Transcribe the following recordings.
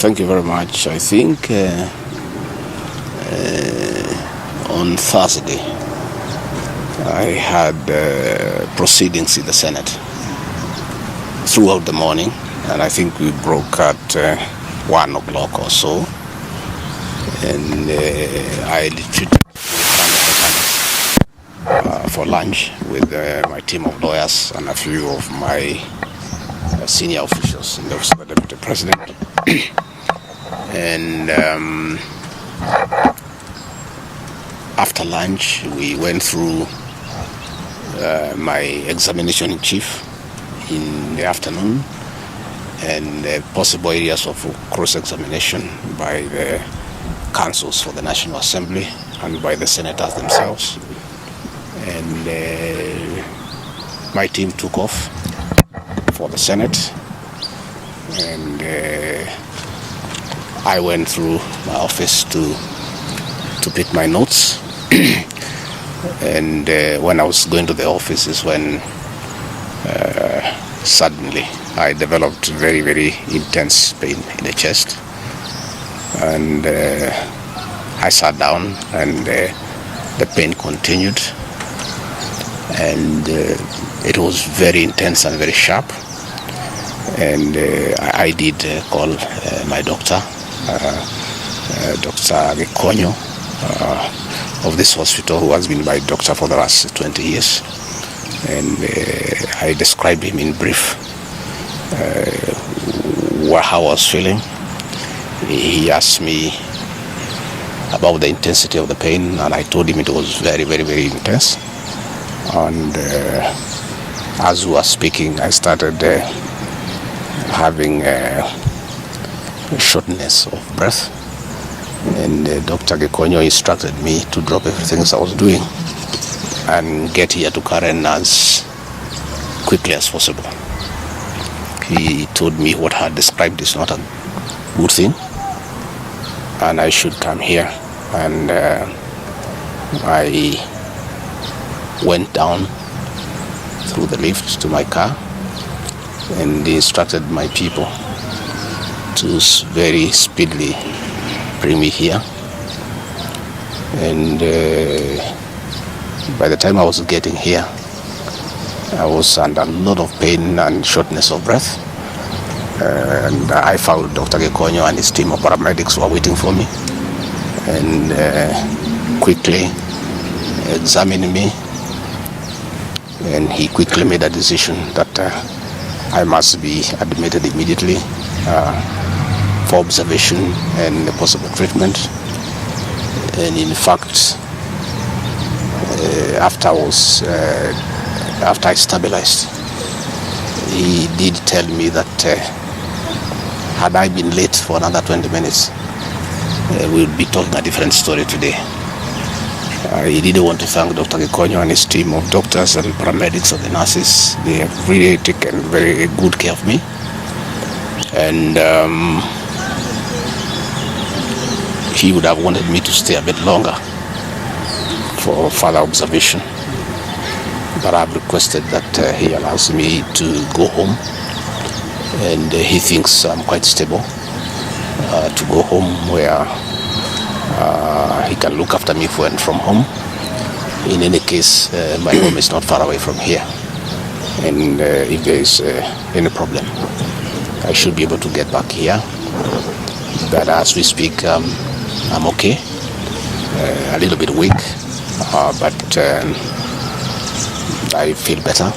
Thank you very much. I think on Thursday I had proceedings in the Senate throughout the morning, and I think we broke at 1 o'clock or so, and I retreated for lunch with my team of lawyers and a few of my senior officials in the office of the Deputy President. And after lunch, we went through my examination in chief in the afternoon and possible areas of cross-examination by the councils for the National Assembly and by the senators themselves. And my team took off for the Senate, and I went through my office to pick my notes. And when I was going to the office is when suddenly I developed very, very intense pain in the chest, and I sat down, and the pain continued, and it was very intense and very sharp. And I did call my doctor, Dr. Gachagua, of this hospital, who has been my doctor for the last 20 years. And I described him in brief how I was feeling. He asked me about the intensity of the pain, and I told him it was very, very, very intense. And as we were speaking, I started having shortness of breath, and Dr. Gachagua instructed me to drop everything I was doing and get here to Karen as quickly as possible. He told me what I had described is not a good thing, and I should come here. And I went down through the lift to my car, and they instructed my people to very speedily bring me here. And by the time I was getting here, I was under a lot of pain and shortness of breath. And I found Dr. Gachagua and his team of paramedics were waiting for me, and quickly examined me. And he quickly made a decision that I must be admitted immediately for observation and possible treatment. And in fact, after I stabilized, he did tell me that had I been late for another 20 minutes, we would be talking a different story today. He didn't want to thank Dr. Gachagua and his team of doctors and paramedics and the nurses. They have really taken very good care of me. And he would have wanted me to stay a bit longer for further observation. But I've requested that he allows me to go home. And he thinks I'm quite stable to go home, where he can look after me when from home. In any case, my home is not far away from here, and if there is any problem, I should be able to get back here. But as we speak, I'm okay, a little bit weak, but I feel better.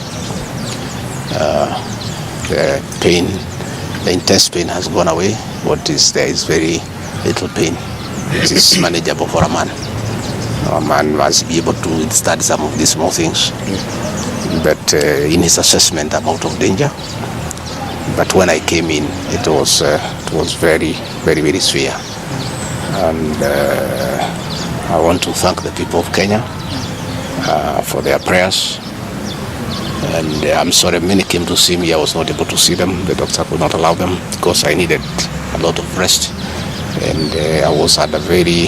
The pain, the intense pain has gone away. What is there is very little pain. It is manageable for a man. A man must be able to withstand some of these small things. But in his assessment, I'm out of danger. But when I came in, it was very, very, very severe. And I want to thank the people of Kenya for their prayers. And I'm sorry, many came to see me. I was not able to see them. The doctor could not allow them because I needed a lot of rest. And I was at a very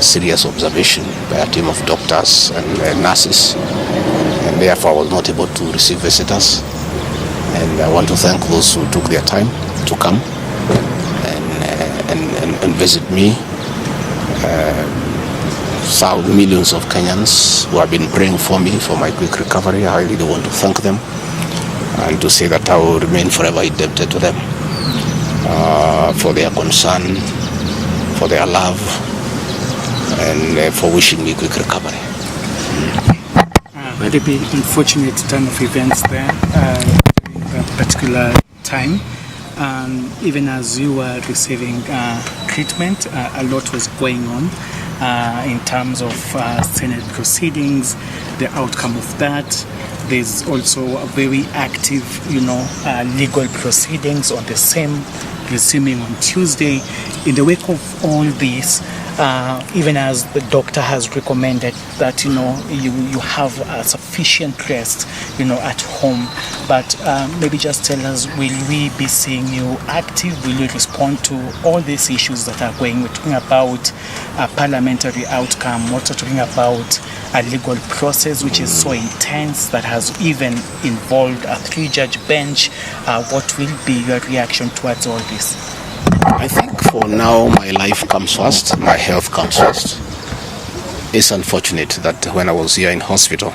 serious observation by a team of doctors and nurses, and therefore I was not able to receive visitors. And I want to thank those who took their time to come. and visit me. Millions of Kenyans who have been praying for me for my quick recovery. I really want to thank them and to say that I will remain forever indebted to them for their concern, for their love, and for wishing me quick recovery. Very unfortunate turn of events there, that particular time. Even as you were receiving treatment, a lot was going on in terms of Senate proceedings, the outcome of that. There's also a very active, legal proceedings on the same, resuming on Tuesday. In the wake of all this, even as the doctor has recommended that you have a sufficient rest at home, but maybe just tell us, will we be seeing you active? Will you respond to all these issues that are going? We're talking about a parliamentary outcome, we're also talking about a legal process which is so intense that has even involved a 3-judge bench. What will be your reaction towards all this? I think for now my life comes first, my health comes first. It's unfortunate that when I was here in hospital,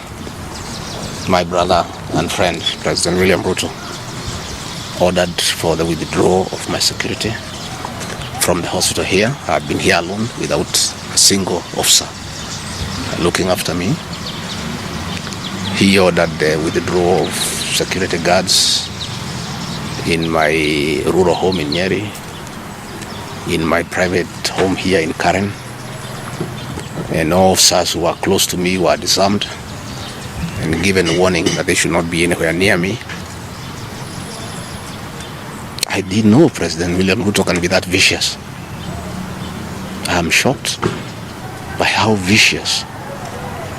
my brother and friend, President William Ruto, ordered for the withdrawal of my security from the hospital here. I've been here alone without a single officer looking after me. He ordered the withdrawal of security guards in my rural home in Nyeri, in my private home here in Karen, and all officers who are close to me were disarmed and given a warning that they should not be anywhere near me. I didn't know President William Ruto can be that vicious. I'm shocked by how vicious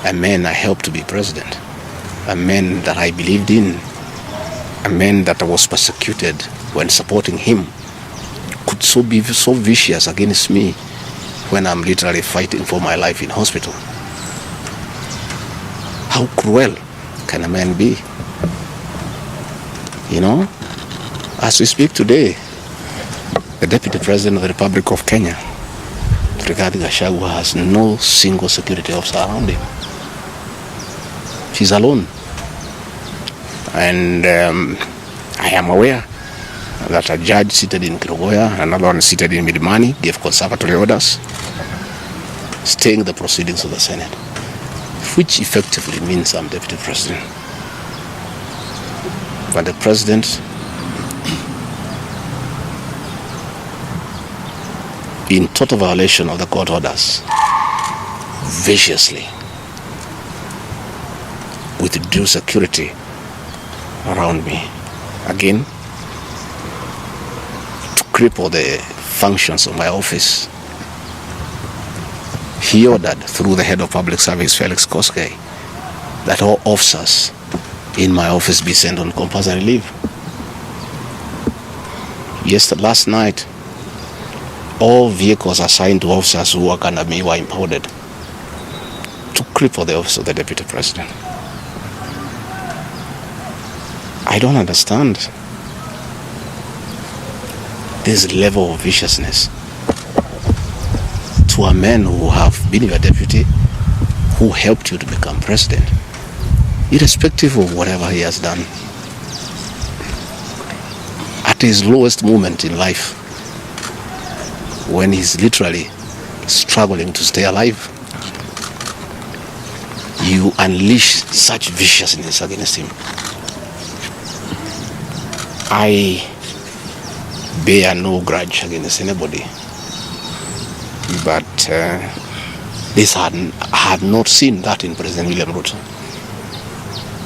a man I helped to be president, a man that I believed in, a man that I was persecuted when supporting him, could be so vicious against me when I'm literally fighting for my life in hospital. How cruel can a man be? As we speak today, the Deputy President of the Republic of Kenya, Gachagua, has no single security officer around him. She's alone. And I am aware that a judge seated in Kirogoya, another one seated in Midimani, gave conservatory orders staying the proceedings of the Senate, which effectively means I'm Deputy President. But the President, in total violation of the court orders, viciously withdrew security around me. Again, to cripple the functions of my office. He ordered through the head of public service, Felix Koskei, that all officers in my office be sent on compulsory leave. Last night, all vehicles assigned to officers who work under me were impounded to cripple the office of the Deputy President. I don't understand this level of viciousness to a man who have been your deputy, who helped you to become president, irrespective of whatever he has done. At his lowest moment in life, when he's literally struggling to stay alive, you unleash such viciousness against him. I bear no grudge against anybody, but I had not seen that in President William Ruto.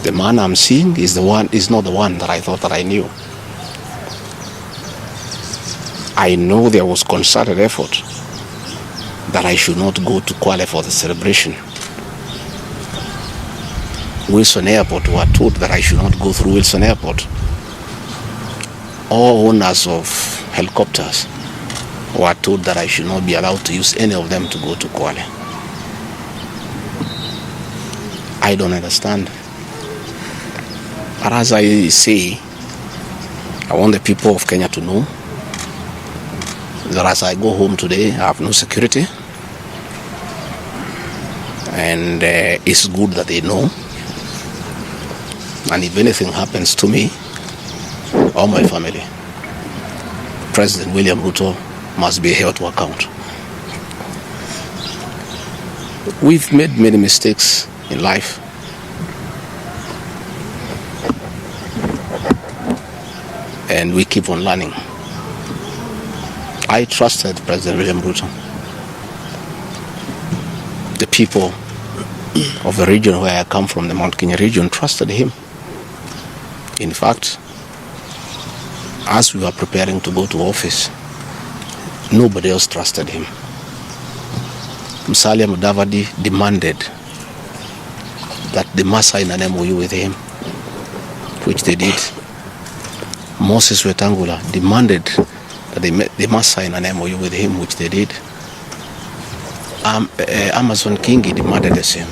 The man I'm seeing is not the one that I thought that I knew. I know there was concerted effort that I should not go to Kwale for the celebration. Wilson Airport were told that I should not go through Wilson Airport. All owners of helicopters were told that I should not be allowed to use any of them to go to Kwale. I don't understand. But as I say, I want the people of Kenya to know As I go home today, I have no security. And it's good that they know. And if anything happens to me or my family, President William Ruto must be held to account. We've made many mistakes in life. And we keep on learning. I trusted President William Ruto. The people of the region where I come from, the Mount Kenya region, trusted him. In fact, as we were preparing to go to office, nobody else trusted him. Musalia Mudavadi demanded that they must sign an MOU with him, which they did. Moses Wetangula demanded that they must sign an MOU with him, which they did. Amazon Kingi demanded the same.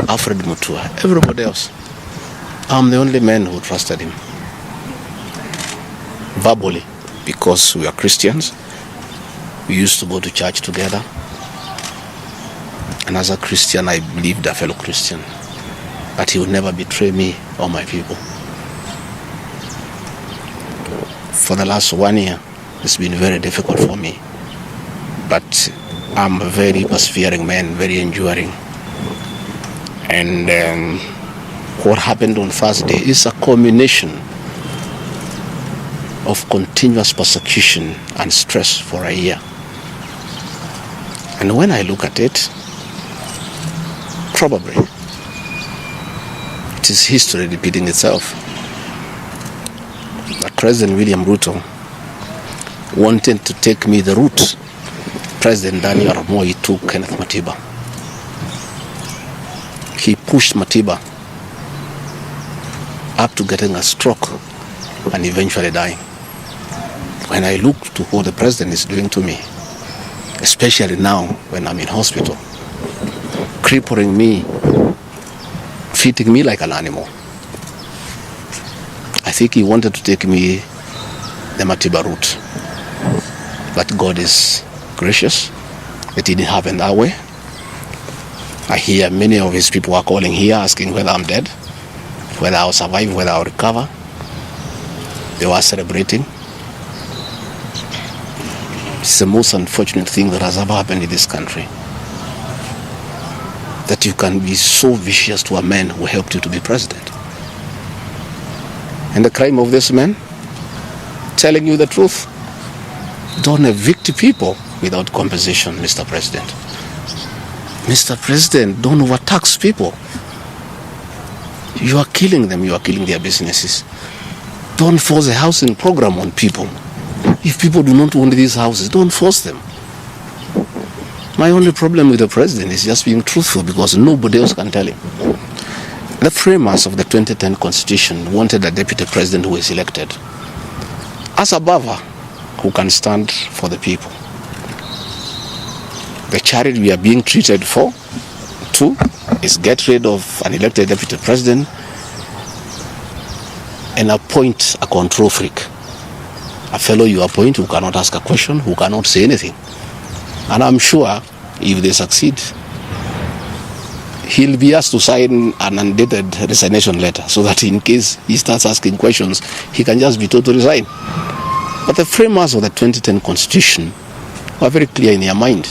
Alfred Mutua, everybody else. I'm the only man who trusted him. Verbally, because we are Christians. We used to go to church together. And as a Christian, I believed a fellow Christian that he would never betray me or my people. For the last 1 year, it's been very difficult for me. But I'm a very persevering man, very enduring. And what happened on Thursday is a culmination of continuous persecution and stress for a year. And when I look at it, probably it is history repeating itself. That President William Ruto wanted to take me the route President Daniel Arap Moi took Kenneth Matiba. He pushed Matiba up to getting a stroke and eventually dying. When I look to what the president is doing to me, especially now when I'm in hospital, crippling me, treating me like an animal, I think he wanted to take me the Matiba route. But God is gracious. It didn't happen that way. I hear many of his people are calling here asking whether I'm dead, whether I'll survive, whether I'll recover. They were celebrating. It's the most unfortunate thing that has ever happened in this country. That you can be so vicious to a man who helped you to be president. And the crime of this man, telling you the truth. Don't evict people without compensation, Mr. President. Mr. President, don't overtax people. You are killing them, you are killing their businesses. Don't force a housing program on people. If people do not want these houses, don't force them. My only problem with the president is just being truthful, because nobody else can tell him. The framers of the 2010 Constitution wanted a deputy president who is elected as a buffer who can stand for the people. The charity we are being treated for, too, is get rid of an elected deputy president and appoint a control freak. A fellow you appoint who cannot ask a question, who cannot say anything. And I'm sure if they succeed, he'll be asked to sign an undated resignation letter so that in case he starts asking questions, he can just be told to resign. But the framers of the 2010 Constitution were very clear in their mind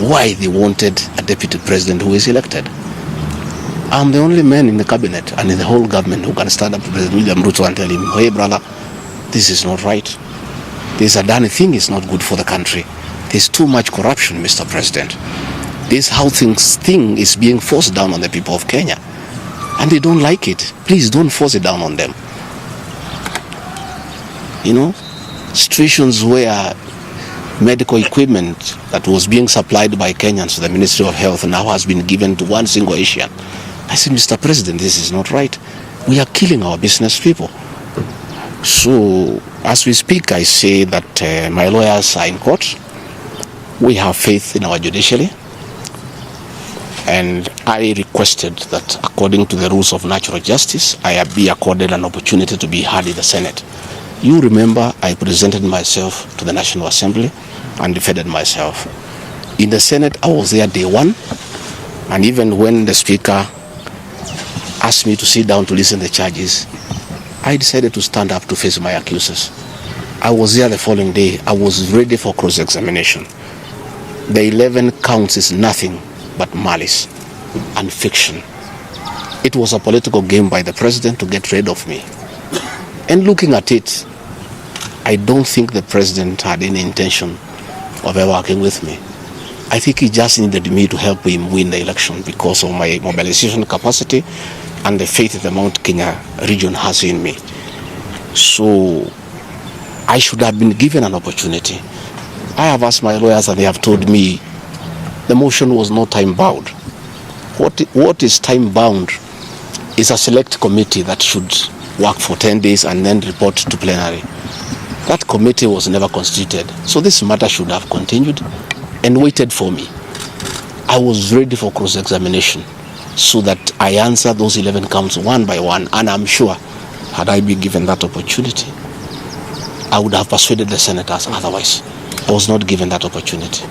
why they wanted a deputy president who is elected. I'm the only man in the cabinet and in the whole government who can stand up to President William Ruto and tell him, hey brother, this is not right. This Adani thing is not good for the country. There's too much corruption, Mr. President. This housing thing is being forced down on the people of Kenya. And they don't like it. Please don't force it down on them. You know, situations where medical equipment that was being supplied by Kenyans to the Ministry of Health now has been given to one single Asian. I said, Mr. President, this is not right. We are killing our business people. So, as we speak, I say that my lawyers are in court. We have faith in our judiciary. And I requested that according to the rules of natural justice, I be accorded an opportunity to be heard in the Senate. You remember I presented myself to the National Assembly and defended myself. In the Senate, I was there day one, and even when the Speaker asked me to sit down to listen to the charges, I decided to stand up to face my accusers. I was there the following day. I was ready for cross-examination. The 11 counts is nothing but malice and fiction. It was a political game by the president to get rid of me. And looking at it, I don't think the president had any intention of ever working with me. I think he just needed me to help him win the election because of my mobilization capacity and the faith the Mount Kenya region has in me. So I should have been given an opportunity. I have asked my lawyers and they have told me the motion was not time-bound. What is time-bound is a select committee that should work for 10 days and then report to plenary. That committee was never constituted. So this matter should have continued and waited for me. I was ready for cross-examination so that I answer those 11 counts one by one, and I'm sure had I been given that opportunity, I would have persuaded the senators otherwise. I was not given that opportunity.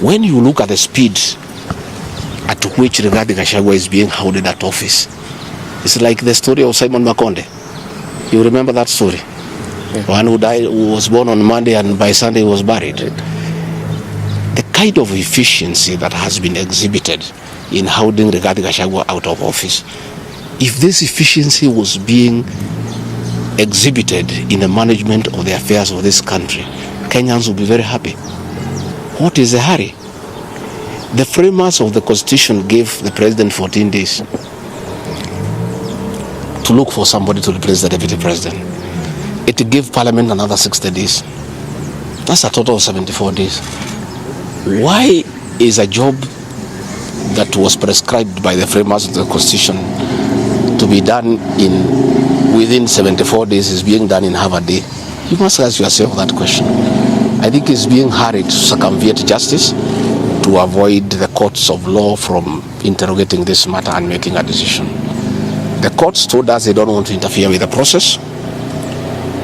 When you look at the speed at which Rigathi Gachagua is being held at office, it's like the story of Simon Makonde. You remember that story? Yeah. One who died, who was born on Monday and by Sunday was buried. The kind of efficiency that has been exhibited in holding Rigathi Gachagua out of office, if this efficiency was being exhibited in the management of the affairs of this country, Kenyans will be very happy. What is the hurry? The framers of the Constitution gave the president 14 days to look for somebody to replace the deputy president. It gave Parliament another 60 days. That's a total of 74 days. Why is a job that was prescribed by the framers of the Constitution to be done within 74 days is being done in half a day? You must ask yourself that question. I think it's being hurried to circumvent justice to avoid the courts of law from interrogating this matter and making a decision. The courts told us they don't want to interfere with the process,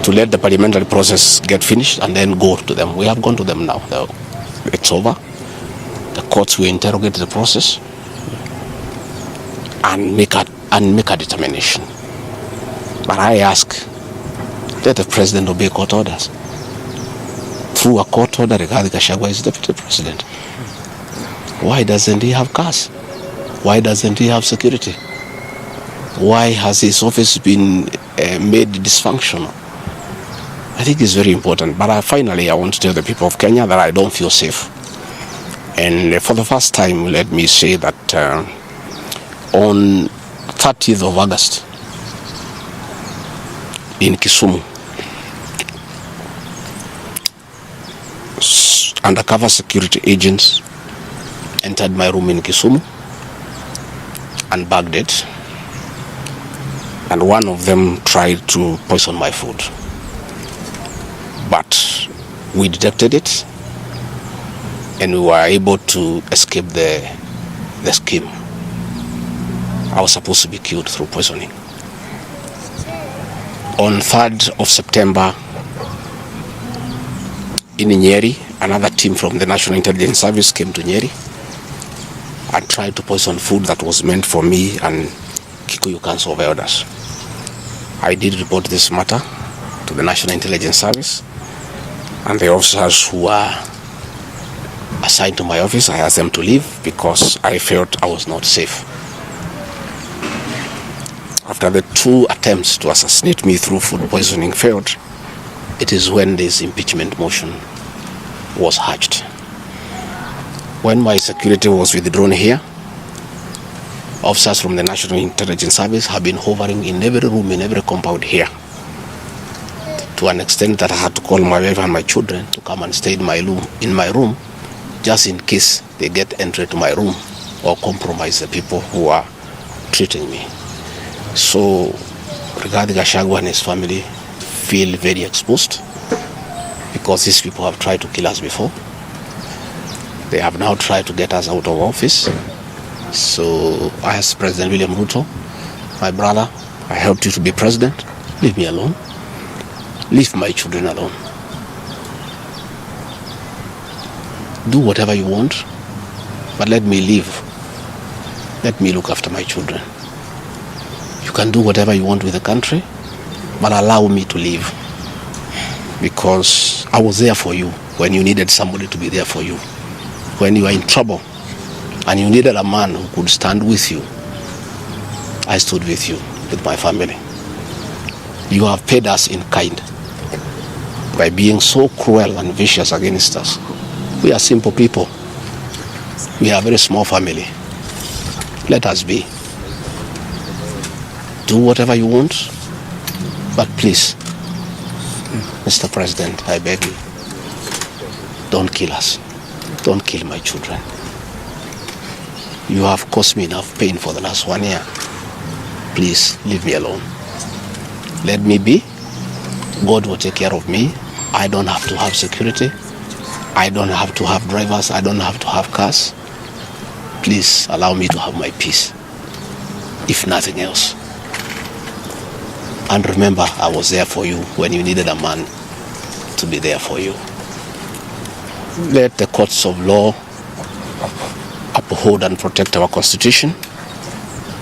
to let the parliamentary process get finished and then go to them. We have gone to them now. It's over. The courts will interrogate the process and make a determination. But I ask, let the president obey court orders. Through a court order, Rigathi Gachagua is deputy president. Why doesn't he have cars? Why doesn't he have security? Why has his office been made dysfunctional? I think it's very important. But finally, I want to tell the people of Kenya that I don't feel safe. And for the first time, let me say that on 30th of August in Kisumu, undercover security agents entered my room in Kisumu and bagged it, and one of them tried to poison my food. But we detected it and we were able to escape the scheme. I was supposed to be killed through poisoning. On 3rd of September in Nyeri, another team from the National Intelligence Service came to Nyeri and tried to poison food that was meant for me and Kikuyu Council of Elders. I did report this matter to the National Intelligence Service, and the officers who were assigned to my office, I asked them to leave because I felt I was not safe. After the 2 attempts to assassinate me through food poisoning failed, it is when this impeachment motion was hatched. When my security was withdrawn here, officers from the National Intelligence Service have been hovering in every room, in every compound here, to an extent that I had to call my wife and my children to come and stay in my room, just in case they get entry to my room or compromise the people who are treating me. So Rigathi Gachagua and his family feel very exposed because these people have tried to kill us before. They have now tried to get us out of office. So I asked President William Ruto, my brother, I helped you to be president, leave me alone. Leave my children alone. Do whatever you want, but let me live. Let me look after my children. You can do whatever you want with the country, but allow me to live. Because I was there for you when you needed somebody to be there for you. When you were in trouble and you needed a man who could stand with you, I stood with you, with my family. You have paid us in kind by being so cruel and vicious against us. We are simple people. We are a very small family. Let us be. Do whatever you want, but please, Mr. President, I beg you, don't kill us. Don't kill my children. You have caused me enough pain for the last 1 year. Please, leave me alone. Let me be. God will take care of me. I don't have to have security. I don't have to have drivers. I don't have to have cars. Please allow me to have my peace, if nothing else. And remember, I was there for you when you needed a man to be there for you. Let the courts of law uphold and protect our Constitution.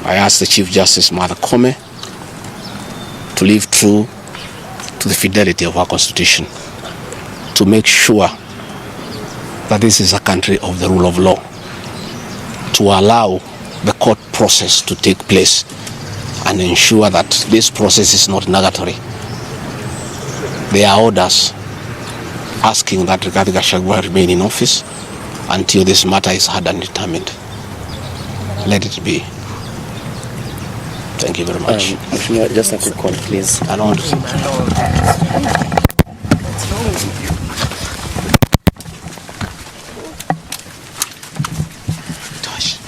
I ask the Chief Justice, Martha Koome, to live true to the fidelity of our Constitution, to make sure that this is a country of the rule of law, to allow the court process to take place and ensure that this process is not nugatory. There are orders asking that Gachagua remain in office until this matter is heard and determined. Let it be. Thank you very much. Just a quick one, please. I don't want to